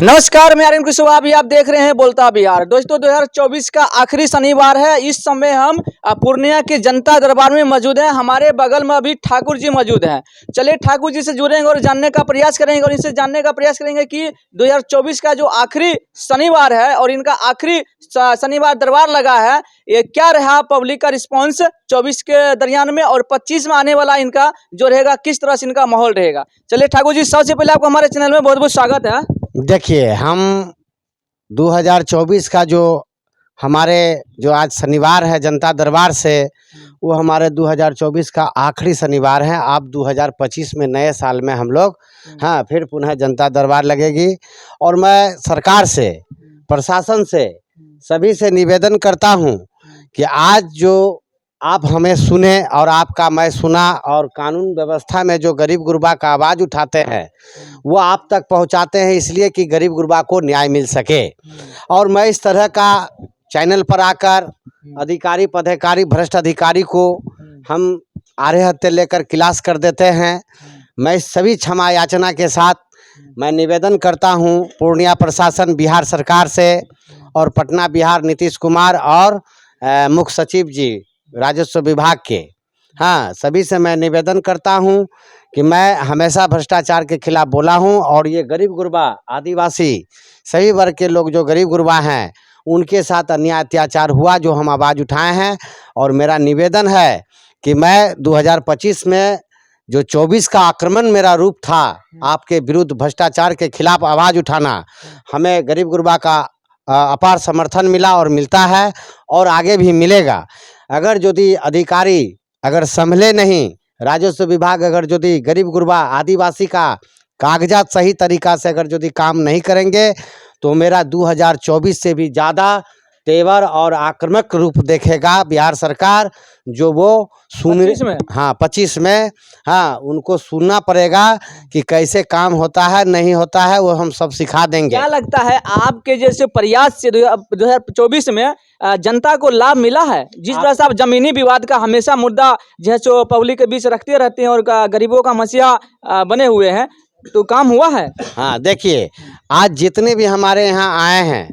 नमस्कार, मैं आर्यन कुशवाहा। अभी आप देख रहे हैं बोलता बिहार। दोस्तों, 2024 का आखिरी शनिवार है। इस समय हम पूर्णिया के जनता दरबार में मौजूद हैं। हमारे बगल में अभी ठाकुर जी मौजूद हैं। चलिए ठाकुर जी से जुड़ेंगे और जानने का प्रयास करेंगे और इनसे जानने का प्रयास करेंगे कि 2024 का जो आखिरी शनिवार है और इनका आखिरी शनिवार दरबार लगा है, ये क्या रहा पब्लिक का रिस्पॉन्स 24 के दरमियान में और 25 में आने वाला इनका जो रहेगा, किस तरह से इनका माहौल रहेगा। चलिए ठाकुर जी, सबसे पहले आपको हमारे चैनल में बहुत बहुत स्वागत है। देखिए, हम 2024 का जो हमारे जो आज शनिवार है जनता दरबार से, वो हमारे 2024 का आखिरी शनिवार है। अब 2025 में नए साल में हम लोग फिर पुनः जनता दरबार लगेगी। और मैं सरकार से, प्रशासन से, सभी से निवेदन करता हूँ कि आज जो आप हमें सुने और आपका मैं सुना, और कानून व्यवस्था में जो गरीब गुरबा का आवाज़ उठाते हैं वो आप तक पहुंचाते हैं, इसलिए कि गरीब गुरबा को न्याय मिल सके। और मैं इस तरह का चैनल पर आकर अधिकारी पदाधिकारी भ्रष्ट अधिकारी को हम आड़े हत्थे लेकर क्लास कर देते हैं। मैं सभी क्षमा याचना के साथ मैं निवेदन करता हूं पूर्णिया प्रशासन, बिहार सरकार से और पटना बिहार नीतीश कुमार और मुख्य सचिव जी राजस्व विभाग के, सभी से मैं निवेदन करता हूं कि मैं हमेशा भ्रष्टाचार के खिलाफ बोला हूं। और ये गरीब गुरबा, आदिवासी, सभी वर्ग के लोग जो गरीब गुरबा हैं, उनके साथ अन्याय अत्याचार हुआ, जो हम आवाज़ उठाए हैं। और मेरा निवेदन है कि मैं 2025 में जो 24 का आक्रमण मेरा रूप था आपके विरुद्ध, भ्रष्टाचार के खिलाफ आवाज़ उठाना, हमें गरीब गुरबा का अपार समर्थन मिला और मिलता है और आगे भी मिलेगा। अगर यदि अधिकारी अगर संभले नहीं, राजस्व विभाग अगर यदि गरीब गुरबा आदिवासी का कागजात सही तरीका से अगर यदि काम नहीं करेंगे, तो मेरा 2024 से भी ज़्यादा तेवर और आक्रामक रूप देखेगा बिहार सरकार। जो वो सुन 25 में उनको सुनना पड़ेगा कि कैसे काम होता है, नहीं होता है, वो हम सब सिखा देंगे। क्या लगता है आपके जैसे प्रयास से 2024 में जनता को लाभ मिला है? जिस तरह से आप जमीनी विवाद का हमेशा मुद्दा जो है सो पब्लिक के बीच रखते रहते हैं और गरीबों का मसीहा बने हुए हैं, तो काम हुआ है? देखिए, आज जितने भी हमारे यहाँ आए हैं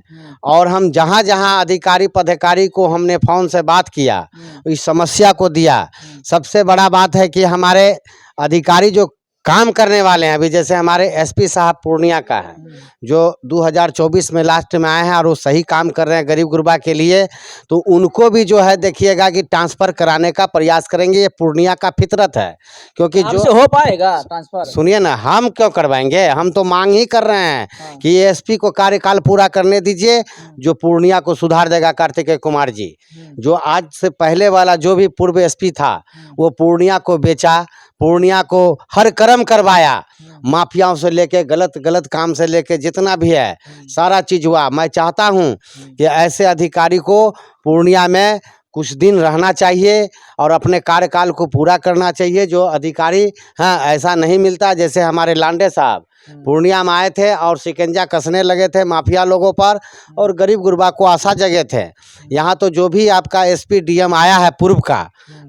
और हम जहाँ जहाँ अधिकारी पदाधिकारी को हमने फ़ोन से बात किया, इस समस्या को दिया। सबसे बड़ा बात है कि हमारे अधिकारी जो काम करने वाले हैं, अभी जैसे हमारे एसपी साहब पूर्णिया का है, जो 2024 में लास्ट में आए हैं और वो सही काम कर रहे हैं गरीब गुरबा के लिए, तो उनको भी जो है देखिएगा कि ट्रांसफ़र कराने का प्रयास करेंगे। ये पूर्णिया का फितरत है, क्योंकि जो हो पाएगा ट्रांसफर। सुनिए ना, हम क्यों करवाएंगे, हम तो मांग ही कर रहे हैं कि एसपी को कार्यकाल पूरा करने दीजिए, जो पूर्णिया को सुधार देगा। कार्तिकेय कुमार जी, जो आज से पहले वाला जो भी पूर्व एसपी था, वो पूर्णिया को बेचा, पूर्णिया को हर कर्म करवाया, माफियाओं से लेके गलत काम से लेके जितना भी है सारा चीज़ हुआ। मैं चाहता हूं कि ऐसे अधिकारी को पूर्णिया में कुछ दिन रहना चाहिए और अपने कार्यकाल को पूरा करना चाहिए। जो अधिकारी ऐसा नहीं मिलता, जैसे हमारे लांडे साहब पूर्णिया में आए थे और शिकंजा कसने लगे थे माफिया लोगों पर और गरीब गुरबा को आशा जगह थे। यहाँ तो जो भी आपका एसपी डीएम आया है पूर्व का,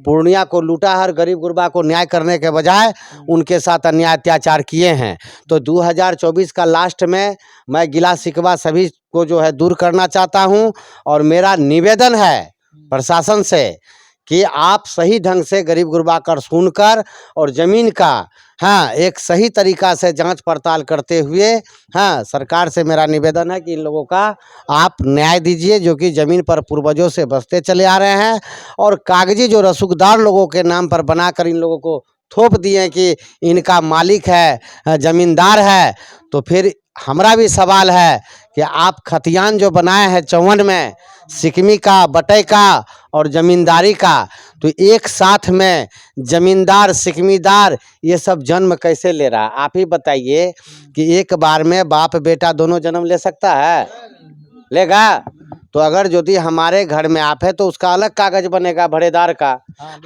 पूर्णिया को लूटा है, गरीब गुरबा को न्याय करने के बजाय उनके साथ अन्याय अत्याचार किए हैं। तो 2024 का लास्ट में मैं गिला शिकवा सभी को जो है दूर करना चाहता हूँ। और मेरा निवेदन है प्रशासन से कि आप सही ढंग से गरीब गुरबा कर सुनकर और ज़मीन का एक सही तरीका से जांच पड़ताल करते हुए सरकार से मेरा निवेदन है कि इन लोगों का आप न्याय दीजिए, जो कि ज़मीन पर पूर्वजों से बसते चले आ रहे हैं। और कागजी जो रसूखदार लोगों के नाम पर बनाकर इन लोगों को थोप दिए कि इनका मालिक है, ज़मींदार है, तो फिर हमारा भी सवाल है कि आप खतियान जो बनाए हैं 54 में, सिकमी का, बटई का और ज़मींदारी का, तो एक साथ में ज़मींदार सिकमीदार ये सब जन्म कैसे ले रहा है? आप ही बताइए कि एक बार में बाप बेटा दोनों जन्म ले सकता है? लेगा? तो अगर यदि हमारे घर में आप है तो उसका अलग कागज बनेगा भड़ेदार का,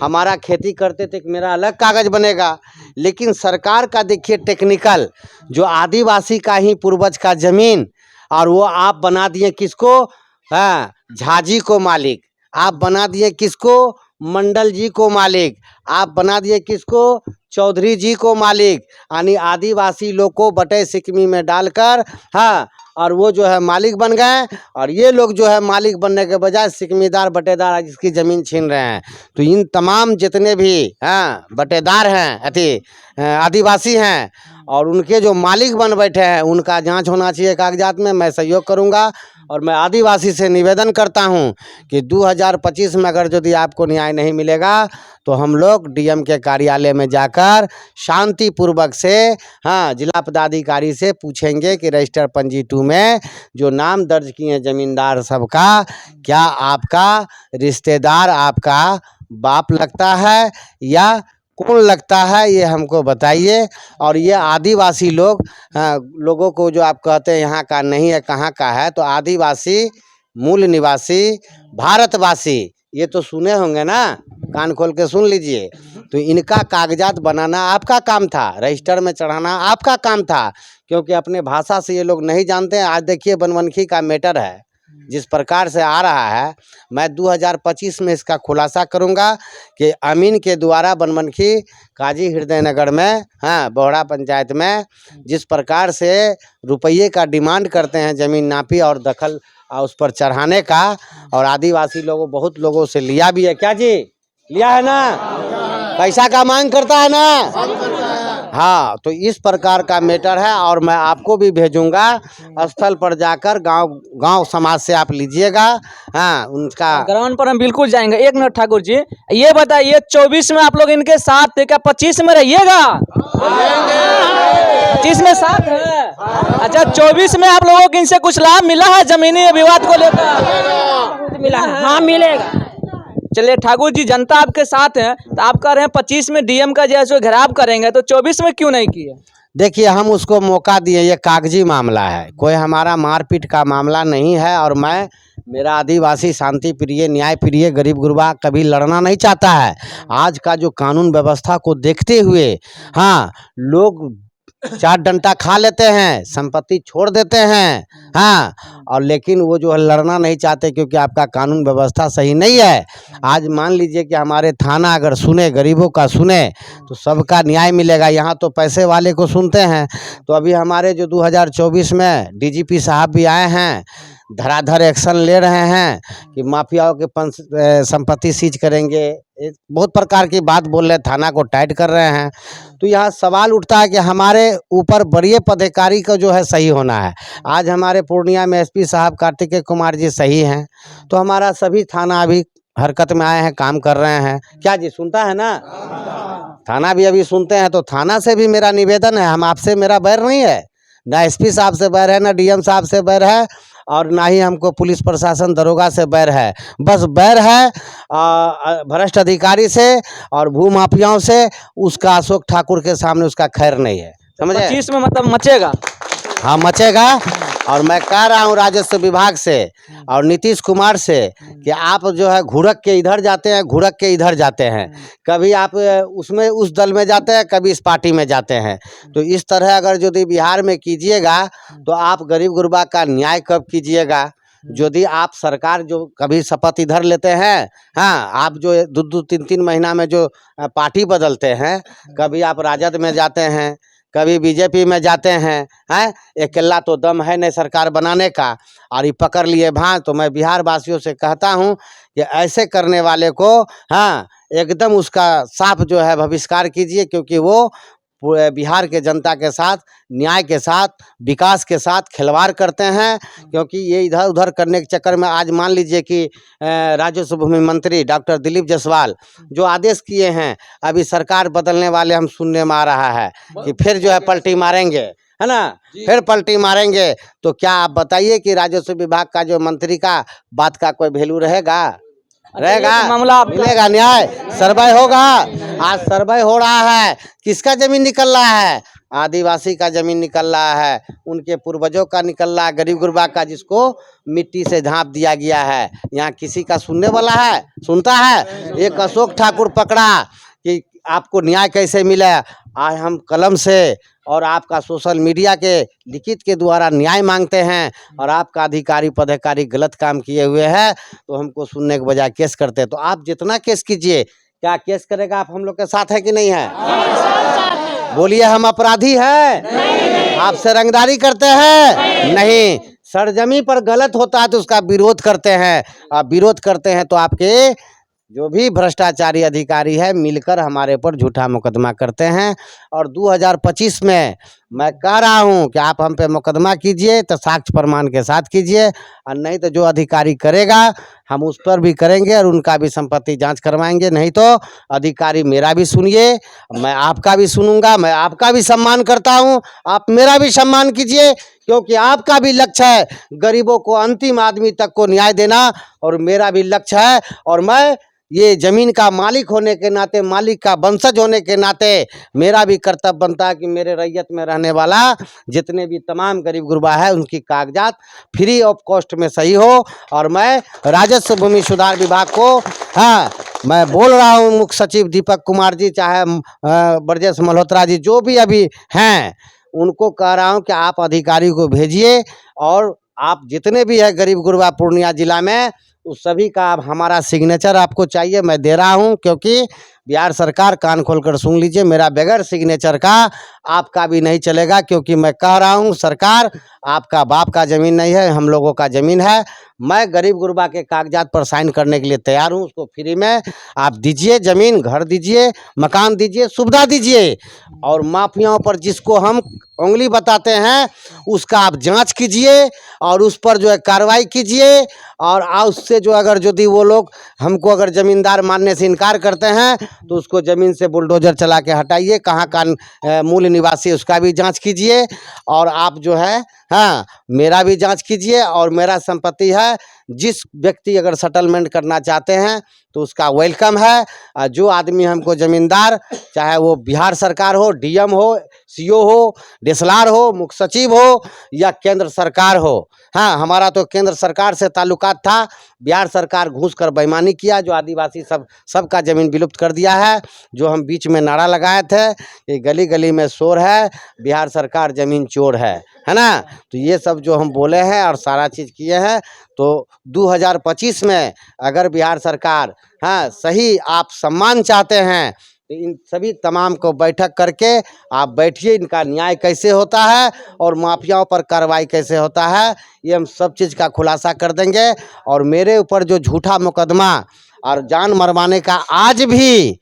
हमारा खेती करते थे मेरा अलग कागज बनेगा। लेकिन सरकार का देखिए टेक्निकल, जो आदिवासी का ही पूर्वज का ज़मीन, और वो आप बना दिए किसको, झाजी को मालिक, आप बना दिए किसको, मंडल जी को मालिक, आप बना दिए किसको, चौधरी जी को मालिक, यानी आदिवासी लोग को बटे सिकमी में डालकर, हाँ, और वो जो है मालिक बन गए। और ये लोग जो है मालिक बनने के बजाय सिकमीदार बटेदार आज इसकी ज़मीन छीन रहे हैं। तो इन तमाम जितने भी हाँ बटेदार हैं अति आदिवासी हैं और उनके जो मालिक बन बैठे हैं उनका जांच होना चाहिए कागजात में। मैं सहयोग करूंगा और मैं आदिवासी से निवेदन करता हूं कि 2025 में अगर यदि आपको न्याय नहीं मिलेगा तो हम लोग डीएम के कार्यालय में जाकर शांतिपूर्वक से हाँ जिला पदाधिकारी से पूछेंगे कि रजिस्टर पंजी 2 में जो नाम दर्ज किए जमींदार सबका, क्या आपका रिश्तेदार आपका बाप लगता है या कौन लगता है, ये हमको बताइए। और ये आदिवासी लोग लोगों को जो आप कहते हैं यहाँ का नहीं है, कहाँ का है, तो आदिवासी, मूल निवासी, भारतवासी, ये तो सुने होंगे ना, कान खोल के सुन लीजिए। तो इनका कागजात बनाना आपका काम था, रजिस्टर में चढ़ाना आपका काम था, क्योंकि अपने भाषा से ये लोग नहीं जानते हैं। आज देखिए बनमनखी का मैटर है जिस प्रकार से आ रहा है, मैं 2025 में इसका खुलासा करूंगा कि अमीन के द्वारा बनमनखी काजी हृदय नगर में हाँ बोहड़ा पंचायत में जिस प्रकार से रुपये का डिमांड करते हैं ज़मीन नापी और दखल उस पर चढ़ाने का, और आदिवासी लोगों बहुत लोगों से लिया भी है, क्या जी लिया है ना, पैसा का मांग करता है ना, हाँ, तो इस प्रकार का मैटर है। और मैं आपको भी भेजूंगा स्थल पर जाकर गांव समाज से आप लीजिएगा, हाँ उनका ग्राउंड पर हम बिल्कुल जाएंगे। एक मिनट ठाकुर जी, ये बताइए 24 में आप लोग इनके साथ थे, क्या 25 में रहिएगा? 25 में साथ है। अच्छा, 24 में आप लोगों को इनसे कुछ लाभ मिला है जमीनी विवाद को लेकर? मिला है, हाँ मिलेगा। चलिए ठाकुर जी, जनता आपके साथ है, तो आप कह रहे हैं 25 में डीएम का जैसे घेराव करेंगे, तो 24 में क्यों नहीं किए? देखिए हम उसको मौका दिए, ये कागजी मामला है, कोई हमारा मारपीट का मामला नहीं है। और मेरा आदिवासी शांति प्रिय, न्याय प्रिय, गरीब गुरबा कभी लड़ना नहीं चाहता है। आज का जो कानून व्यवस्था को देखते हुए हाँ लोग 4 डंडा खा लेते हैं, संपत्ति छोड़ देते हैं, हाँ, और लेकिन वो जो है लड़ना नहीं चाहते क्योंकि आपका कानून व्यवस्था सही नहीं है। आज मान लीजिए कि हमारे थाना अगर सुने, गरीबों का सुने, तो सबका न्याय मिलेगा। यहाँ तो पैसे वाले को सुनते हैं। तो अभी हमारे जो 2024 में डीजीपी साहब भी आए हैं, धराधर एक्शन ले रहे हैं कि माफियाओं के संपत्ति सीज करेंगे, बहुत प्रकार की बात बोल रहे हैं, थाना को टाइट कर रहे हैं। तो यहाँ सवाल उठता है कि हमारे ऊपर बड़े पदाधिकारी का जो है सही होना है। आज हमारे पूर्णिया में एसपी साहब कार्तिकेय कुमार जी सही हैं, तो हमारा सभी थाना अभी हरकत में आए हैं, काम कर रहे हैं। क्या जी सुनता है ना, थाना भी अभी सुनते हैं। तो थाना से भी मेरा निवेदन है, हम आपसे मेरा बैर नहीं है, ना एसपी साहब से बैर है, ना डीएम साहब से बैर है, और ना ही हमको पुलिस प्रशासन दरोगा से बैर है। बस बैर है भ्रष्ट अधिकारी से और भूमाफियाओं से। उसका अशोक ठाकुर के सामने उसका खैर नहीं है, समझे? 25 में मतलब मचेगा? हाँ मचेगा। और मैं कह रहा हूँ राजस्व विभाग से और नीतीश कुमार से कि आप जो है घुड़क के इधर जाते हैं, घुड़क के इधर जाते हैं, कभी आप उसमें उस दल में जाते हैं, कभी इस पार्टी में जाते हैं। तो इस तरह अगर यदि बिहार में कीजिएगा तो आप गरीब गुरबा का न्याय कब कीजिएगा? यदि आप सरकार जो कभी शपथ इधर लेते हैं, हाँ आप जो 2-2, 3-3 महीना में जो पार्टी बदलते हैं, कभी आप राजद में जाते हैं, कभी बीजेपी में जाते हैं, अकेला तो दम है नहीं सरकार बनाने का, और ये पकड़ लिए भां। तो मैं बिहार वासियों से कहता हूं कि ऐसे करने वाले को हाँ एकदम उसका साफ जो है बहिष्कार कीजिए, क्योंकि वो बिहार के जनता के साथ, न्याय के साथ, विकास के साथ खिलवाड़ करते हैं। क्योंकि ये इधर उधर करने के चक्कर में आज मान लीजिए कि राजस्व भूमि मंत्री डॉक्टर दिलीप जायसवाल जो आदेश किए हैं, अभी सरकार बदलने वाले हम सुनने में आ रहा है कि फिर जो है पलटी मारेंगे, है ना, फिर पलटी मारेंगे। तो क्या आप बताइए कि राजस्व विभाग का जो मंत्री का बात का कोई वैल्यू रहेगा? मामला मिलेगा न्याय? सर्वे होगा? आज सर्वे हो रहा है, किसका जमीन निकल रहा है? आदिवासी का जमीन निकल रहा है, उनके पूर्वजों का निकल रहा है, गरीब गुरबा का, जिसको मिट्टी से झाँप दिया गया है। यहाँ किसी का सुनने वाला है? सुनता है? एक अशोक ठाकुर पकड़ा कि आपको न्याय कैसे मिला, आज हम कलम से और आपका सोशल मीडिया के लिखित के द्वारा न्याय मांगते हैं और आपका अधिकारी पदाधिकारी गलत काम किए हुए हैं तो हमको सुनने के बजाय केस करते हैं। तो आप जितना केस कीजिए, क्या केस करेगा आप हम लोग के साथ है कि नहीं है? बोलिए, हम अपराधी हैं? आपसे रंगदारी करते हैं? नहीं। सरजमी पर गलत होता है तो उसका विरोध करते हैं। आप विरोध करते हैं तो आपके जो भी भ्रष्टाचारी अधिकारी है मिलकर हमारे ऊपर झूठा मुकदमा करते हैं। और 2025 में मैं कह रहा हूं कि आप हम पे मुकदमा कीजिए तो साक्ष्य प्रमाण के साथ कीजिए, और नहीं तो जो अधिकारी करेगा हम उस पर भी करेंगे और उनका भी संपत्ति जांच करवाएंगे। नहीं तो अधिकारी मेरा भी सुनिए, मैं आपका भी सुनूंगा। मैं आपका भी सम्मान करता हूं, आप मेरा भी सम्मान कीजिए, क्योंकि आपका भी लक्ष्य है गरीबों को, अंतिम आदमी तक को न्याय देना, और मेरा भी लक्ष्य है। और मैं ये जमीन का मालिक होने के नाते, मालिक का वंशज होने के नाते मेरा भी कर्तव्य बनता है कि मेरे रैयत में रहने वाला जितने भी तमाम गरीब गुरबा है उनकी कागजात फ्री ऑफ कॉस्ट में सही हो। और मैं राजस्व भूमि सुधार विभाग को, हाँ, मैं बोल रहा हूँ मुख्य सचिव दीपक कुमार जी, चाहे ब्रजेश मल्होत्रा जी, जो भी अभी हैं, उनको कह रहा हूँ कि आप अधिकारी को भेजिए, और आप जितने भी है गरीब गुरबा पूर्णिया जिला में उस सभी का आप हमारा सिग्नेचर आपको चाहिए, मैं दे रहा हूं। क्योंकि बिहार सरकार, कान खोलकर सुन लीजिए, मेरा बगैर सिग्नेचर का आपका भी नहीं चलेगा। क्योंकि मैं कह रहा हूं सरकार, आपका बाप का ज़मीन नहीं है, हम लोगों का ज़मीन है। मैं गरीब गुरबा के कागजात पर साइन करने के लिए तैयार हूं, उसको फ्री में आप दीजिए। ज़मीन, घर दीजिए, मकान दीजिए, सुविधा दीजिए। और माफियाओं पर जिसको हम उंगली बताते हैं उसका आप जांच कीजिए और उस पर जो है कार्रवाई कीजिए। और उससे जो अगर यदि वो लोग हमको अगर ज़मींदार मानने से इनकार करते हैं तो उसको ज़मीन से बुलडोजर चला के हटाइए। कहाँ का मूल निवासी उसका भी जांच कीजिए। और आप जो है, हाँ, मेरा भी जांच कीजिए। और मेरा संपत्ति है, जिस व्यक्ति अगर सेटलमेंट करना चाहते हैं तो उसका वेलकम है। जो आदमी हमको ज़मींदार, चाहे वो बिहार सरकार हो, डीएम हो, सीओ हो, डीएसएलआर हो, मुख्य सचिव हो, या केंद्र सरकार हो, हाँ, हमारा तो केंद्र सरकार से ताल्लुकात था। बिहार सरकार घूस कर बेईमानी किया, जो आदिवासी सबका ज़मीन विलुप्त कर दिया है। जो हम बीच में नारा लगाए थे कि गली गली में शोर है, बिहार सरकार ज़मीन चोर है ना। तो ये सब जो हम बोले हैं और सारा चीज़ किए हैं, तो 2025 में अगर बिहार सरकार, हाँ, सही आप सम्मान चाहते हैं तो इन सभी तमाम को बैठक करके आप बैठिए, इनका न्याय कैसे होता है और माफियाओं पर कार्रवाई कैसे होता है, ये हम सब चीज़ का खुलासा कर देंगे। और मेरे ऊपर जो झूठा मुकदमा और जान मरवाने का आज भी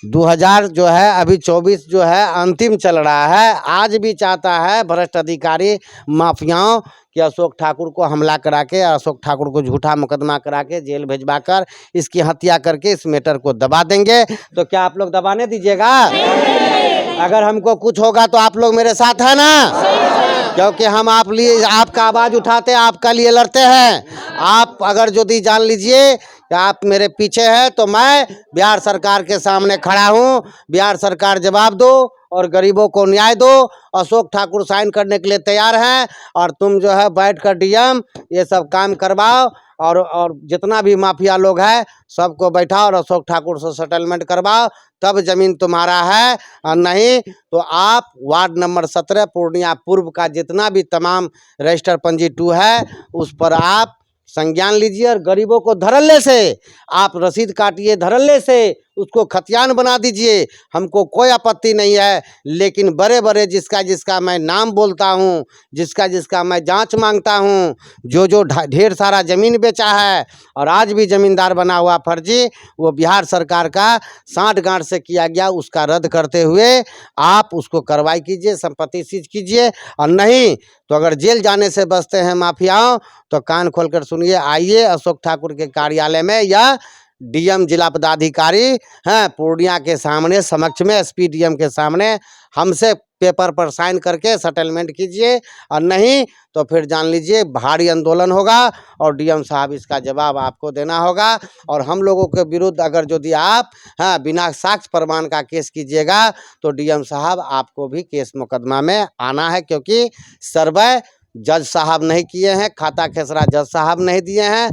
2000 जो है अभी 24 जो है अंतिम चल रहा है, आज भी चाहता है भ्रष्ट अधिकारी माफियाओं कि अशोक ठाकुर को हमला करा के, अशोक ठाकुर को झूठा मुकदमा करा के जेल भेजवा कर इसकी हत्या करके इस मैटर को दबा देंगे। तो क्या आप लोग दबाने दीजिएगा? अगर हमको कुछ होगा तो आप लोग मेरे साथ है ना? क्योंकि हम आप लिए आपका आवाज़ उठाते हैं, आपका लिए लड़ते हैं। आप अगर यदि जान लीजिए कि आप मेरे पीछे हैं तो मैं बिहार सरकार के सामने खड़ा हूं। बिहार सरकार जवाब दो और गरीबों को न्याय दो। अशोक ठाकुर साइन करने के लिए तैयार हैं और तुम जो है बैठ कर डीएम ये सब काम करवाओ और जितना भी माफिया लोग हैं सबको बैठाओ और अशोक ठाकुर से सेटलमेंट करवाओ, तब जमीन तुम्हारा है। और नहीं तो आप वार्ड नंबर 17 पूर्णिया पूर्व का जितना भी तमाम रजिस्टर पंजी 2 है उस पर आप संज्ञान लीजिए और गरीबों को धड़ल्ले से आप रसीद काटिए, धड़ल्ले से उसको खतियान बना दीजिए। हमको कोई आपत्ति नहीं है, लेकिन बड़े बड़े जिसका जिसका मैं नाम बोलता हूँ, जिसका जिसका मैं जांच मांगता हूँ, जो ढेर सारा ज़मीन बेचा है और आज भी ज़मींदार बना हुआ फर्जी, वो बिहार सरकार का साठ-गांठ से किया गया, उसका रद्द करते हुए आप उसको कार्रवाई कीजिए, संपत्ति सीज कीजिए। और नहीं तो अगर जेल जाने से बचते हैं माफियाओं तो कान खोलकर सुनिए, आइए अशोक ठाकुर के कार्यालय में या डीएम जिला पदाधिकारी हैं पूर्णिया के सामने समक्ष में एसपी डीएम के सामने हमसे पेपर पर साइन करके सेटलमेंट कीजिए। और नहीं तो फिर जान लीजिए भारी आंदोलन होगा और डीएम साहब इसका जवाब आपको देना होगा। और हम लोगों के विरुद्ध अगर यदि आप बिना साक्ष्य प्रमाण का केस कीजिएगा तो डीएम साहब आपको भी केस मुकदमा में आना है, क्योंकि सर्वे जज साहब नहीं किए हैं, खाता खेसरा जज साहब नहीं दिए हैं,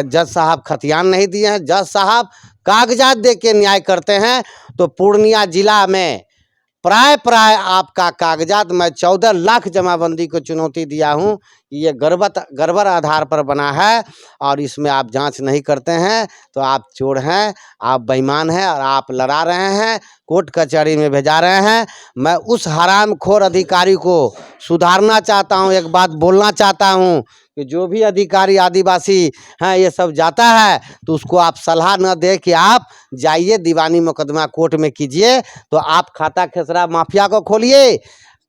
जज साहब खतियान नहीं दिए हैं, जज साहब कागजात दे के न्याय करते हैं। तो पूर्णिया जिला में प्राय प्राय आपका कागजात मैं 14 लाख जमाबंदी को चुनौती दिया हूं कि ये गड़बड़ आधार पर बना है और इसमें आप जांच नहीं करते हैं तो आप चोर हैं, आप बेईमान हैं और आप लड़ा रहे हैं, कोर्ट कचहरी में भेजा रहे हैं। मैं उस हरामखोर अधिकारी को सुधारना चाहता हूं, एक बात बोलना चाहता हूं कि जो भी अधिकारी आदिवासी हैं ये सब जाता है तो उसको आप सलाह न दे कि आप जाइए दीवानी मुकदमा कोर्ट में कीजिए, तो आप खाता खेसरा माफिया को खोलिए,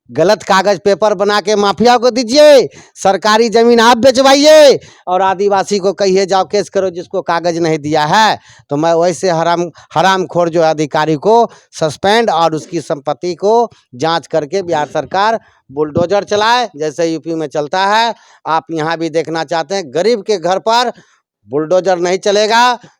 गलत कागज पेपर बना के माफिया को दीजिए, सरकारी जमीन आप बेचवाइए और आदिवासी को कहिए जाओ केस करो जिसको कागज नहीं दिया है। तो मैं वैसे हरामखोर जो अधिकारी को सस्पेंड और उसकी संपत्ति को जांच करके बिहार सरकार बुलडोजर चलाए जैसे यूपी में चलता है। आप यहाँ भी देखना चाहते हैं, गरीब के घर पर बुलडोजर नहीं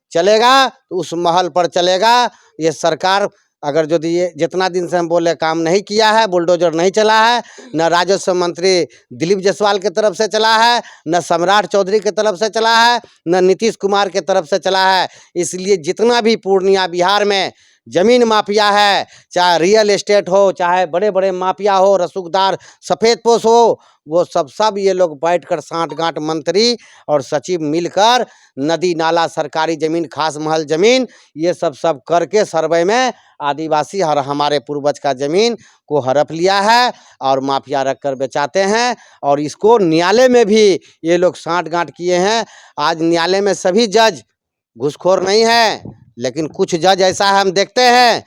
चलेगा तो उस महल पर चलेगा। ये सरकार अगर जो ये जितना दिन से हम बोले काम नहीं किया है, बुलडोजर नहीं चला है, न राजस्व मंत्री दिलीप जायसवाल के तरफ से चला है, न सम्राट चौधरी के तरफ से चला है, न नीतीश कुमार के तरफ से चला है। इसलिए जितना भी पूर्णिया बिहार में जमीन माफिया है, चाहे रियल एस्टेट हो, चाहे बड़े बड़े माफिया हो, रसूखदार सफ़ेदपोश हो, वो सब ये लोग बैठकर साठ-गांठ मंत्री और सचिव मिलकर नदी नाला सरकारी ज़मीन खास महल ज़मीन ये सब करके सर्वे में आदिवासी और हमारे पूर्वज का ज़मीन को हड़प लिया है और माफिया रख कर बेचाते हैं। और इसको न्यायालय में भी ये लोग साठ-गांठ किए हैं। आज न्यायालय में सभी जज घूसखोर नहीं है, लेकिन कुछ जज ऐसा है हम देखते हैं,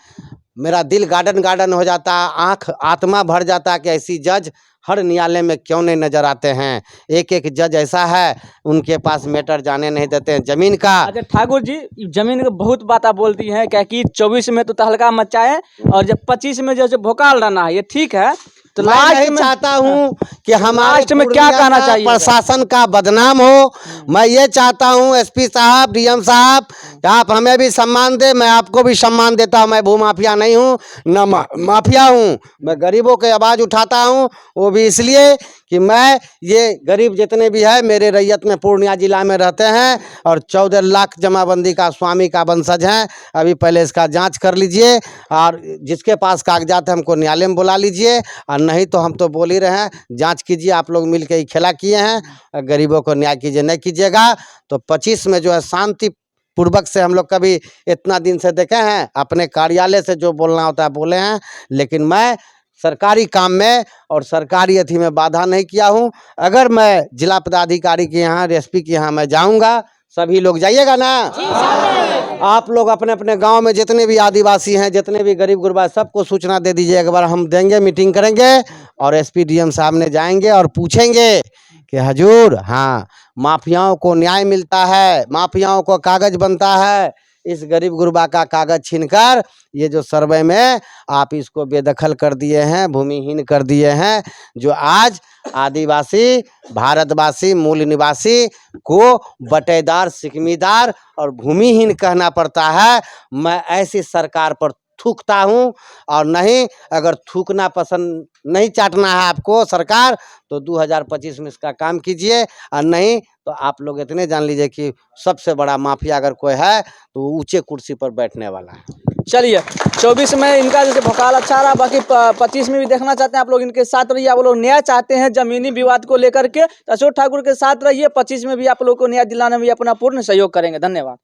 मेरा दिल गार्डन हो जाता है, आँख आत्मा भर जाता है कि ऐसी जज हर न्यायालय में क्यों नहीं नजर आते हैं। एक जज ऐसा है उनके पास मैटर जाने नहीं देते हैं ज़मीन का। अच्छा ठाकुर जी, जमीन की बहुत बात आप बोलती हैं, क्या कि 24 में तो तहलका मचाए और जब 25 में जो भोकाल रहना है ये ठीक है, तो मैं लास्ट नहीं में चाहता हूँ कि हमारे लास्ट में क्या पूर्णिया कहना का चाहिए प्रशासन का बदनाम हो। मैं ये चाहता हूँ एसपी साहब, डीएम साहब, आप हमें भी सम्मान दे, मैं आपको भी सम्मान देता हूँ। मैं भूमाफिया नहीं हूँ, न माफिया हूँ, मैं गरीबों की आवाज़ उठाता हूँ। वो भी इसलिए कि मैं ये गरीब जितने भी है मेरे रैयत में पूर्णिया जिला में रहते हैं और 14 लाख जमाबंदी का स्वामी का वंशज हैं। अभी पहले इसका जांच कर लीजिए और जिसके पास कागजात है हमको न्यायालय में बुला लीजिए, और नहीं तो हम तो बोल ही रहे हैं जांच कीजिए। आप लोग मिल के ही खेला किए हैं, गरीबों को न्याय कीजिए। नहीं कीजिएगा तो 25 में जो है शांति पूर्वक से हम लोग कभी इतना दिन से देखे हैं, अपने कार्यालय से जो बोलना होता है बोले हैं, लेकिन मैं सरकारी काम में और सरकारी अथी में बाधा नहीं किया हूँ। अगर मैं जिला पदाधिकारी के यहाँ, एसपी के यहाँ मैं जाऊँगा, सभी लोग जाइएगा ना, आप लोग अपने अपने गांव में जितने भी आदिवासी हैं, जितने भी गरीब गुरबा, सबको सूचना दे दीजिए। एक बार हम देंगे, मीटिंग करेंगे और एसपी डीएम साहब ने जाएंगे और पूछेंगे कि हजूर हाँ माफियाओं को न्याय मिलता है, माफियाओं को कागज बनता है, इस गरीब गुरबा का कागज छीनकर ये जो सर्वे में आप इसको बेदखल कर दिए हैं, भूमिहीन कर दिए हैं, जो आज आदिवासी, भारतवासी, मूल निवासी को बटेदार, सिकमीदार और भूमिहीन कहना पड़ता है। मैं ऐसी सरकार पर थूकता हूं। और नहीं, अगर थूकना पसंद नहीं, चाटना है आपको सरकार, तो 2025 में इसका काम कीजिए, और नहीं तो आप लोग इतने जान लीजिए कि सबसे बड़ा माफिया अगर कोई है तो वो ऊंचे कुर्सी पर बैठने वाला है। चलिए 24 में इनका जैसे भोकाल अच्छा रहा, बाकी 25 में भी देखना चाहते हैं आप लोग इनके साथ रहिए। आप लोग न्याय चाहते हैं जमीनी विवाद को लेकर के, अशोक ठाकुर के साथ रहिए। 25 में भी आप लोग को न्याय दिलाने में अपना पूर्ण सहयोग करेंगे। धन्यवाद।